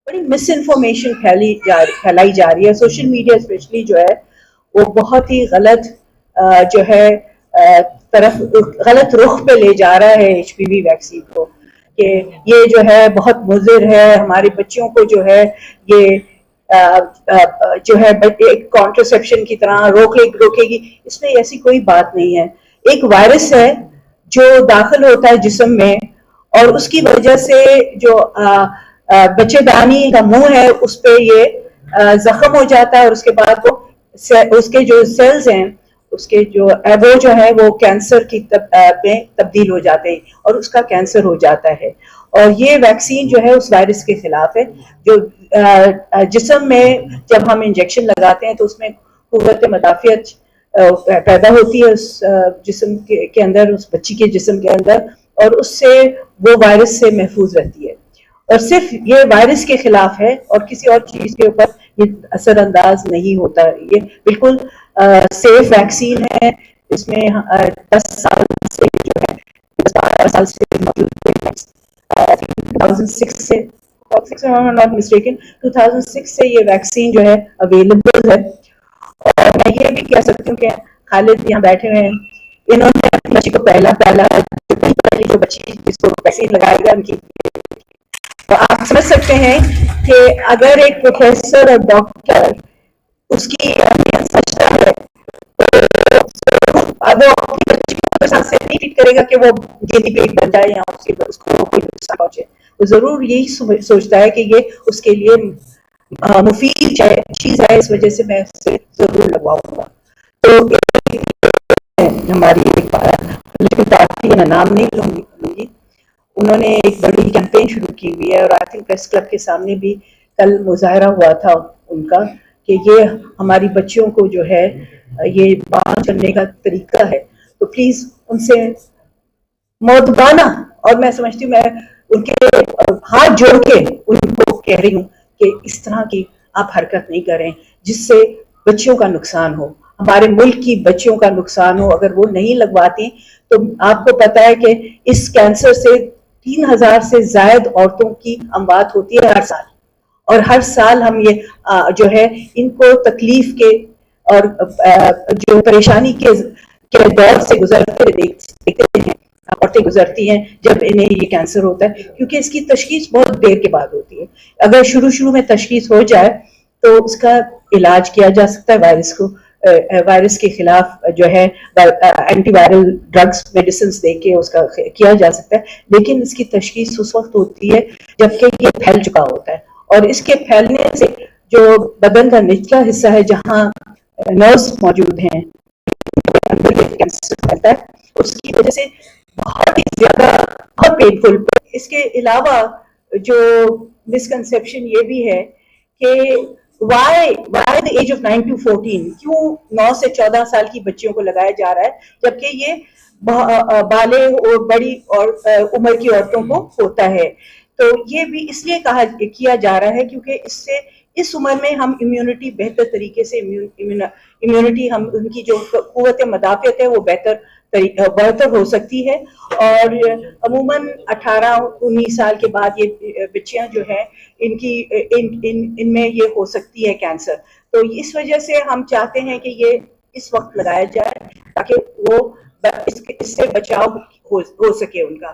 बड़ी miss information फैलाई जा रही है। सोशल मीडिया स्पेशली जो है वो बहुत ही गलत जो है तरफ गलत रुख पे ले जा रहा है HPV वैक्सीन को, कि ये जो है बहुत मुज़िर है, हमारे बच्चों को जो है ये जो है एक कॉन्ट्रासेप्शन की तरह रोकेगी। इसमें ऐसी कोई बात नहीं है। एक वायरस है जो दाखिल होता है जिस्म में, और उसकी वजह से जो बच्चेदानी का मुंह है उस पे ये जख्म हो जाता है, और उसके बाद वो उसके जो सेल्स हैं उसके जो है वो कैंसर की में तब्दील हो जाते हैं और उसका कैंसर हो जाता है। और ये वैक्सीन जो है उस वायरस के खिलाफ है। जो जिस्म में जब हम इंजेक्शन लगाते हैं तो उसमें कुव्वत मदाफियत पैदा होती है उस जिस्म के अंदर, उस बच्ची के जिस्म के अंदर, और उससे वो वायरस से महफूज रहती है। और सिर्फ ये वायरस के खिलाफ है और किसी और चीज के ऊपर ये असरअंदाज नहीं होता। ये बिल्कुल सेफ वैक्सीन है। इसमें 10 साल से जो है 12 साल से मौजूद है। 2006 से नॉट मिस्टेकन 2006 से ये वैक्सीन जो है अवेलेबल है। और मैं ये भी कह सकती हूँ कि खालिद यहाँ बैठे हुए हैं, इन्होंने अपनी बच्ची को पहली जो बच्ची जिसको वैक्सीन लगाएगा उनकी, तो आप समझ सकते हैं कि अगर एक प्रोफेसर और डॉक्टर उसकी समझता है तो अब वो अपनी बच्ची को से नहीं ट्रीट करेगा कि वो गिनी पिग बन जाए या उसको कोई नुकसान पहुंचे। वो जरूर यही सोचता है कि ये उसके लिए मुफीद चीज है, इस वजह से मैं उससे जरूर लगवाऊंगा। तो हमारी एक पॉलिटिकल पार्टी का नाम नहीं लूंगी, उन्होंने एक बड़ी कैंपेन शुरू की हुई है, और आई थिंक प्रेस क्लब के सामने भी कल मुजाहरा हुआ था उनका कि ये हमारी बच्चियों को जो है ये बात करने का तरीका है। तो प्लीज उनसे मौतबाना, और मैं समझती हूँ, मैं उनके हाथ जोड़ के उनको कह रही हूँ कि इस तरह की आप हरकत नहीं करें जिससे बच्चियों का नुकसान हो, हमारे मुल्क की बच्चियों का नुकसान हो। अगर वो नहीं लगवाती तो आपको पता है कि इस कैंसर से 3000 से ज्यादा औरतों की अमवात होती है हर साल, और हर साल हम ये जो है इनको तकलीफ के और जो परेशानी के दौर से गुजरते देखते हैं, औरतें गुजरती हैं जब इन्हें ये कैंसर होता है, क्योंकि इसकी तशखीस बहुत देर के बाद होती है। अगर शुरू में तशखीस हो जाए तो उसका इलाज किया जा सकता है। वायरस के खिलाफ जो है एंटीवायरल ड्रग्स मेडिसिन देके उसका किया जा सकता है, लेकिन इसकी तशखीस उस वक्त होती है जबकि ये फैल चुका होता है। और इसके फैलने से जो बदन का निचला हिस्सा है जहाँ नर्व्स मौजूद हैं, कैंसर फैलता है, उसकी वजह से बहुत ही ज्यादा बहुत पेनफुल। इसके अलावा जो मिसकंसेप्शन ये भी है कि why the age of 9 to 14, क्यों 9 से 14 साल की बच्चियों को लगाया जा रहा है जबकि ये बाले और बड़ी और उम्र की औरतों को होता है। तो ये भी इसलिए किया जा रहा है क्योंकि इससे इस उम्र में हम इम्यूनिटी बेहतर तरीके से इम्यूनिटी हम उनकी जो कुव्वत मदाफियत है वो बेहतर हो सकती है। और अमूमन 18-19 साल के बाद ये बच्चियां जो हैं इनमें ये हो सकती है कैंसर। तो इस वजह से हम चाहते हैं कि ये इस वक्त लगाया जाए ताकि वो इससे बचाव हो सके उनका।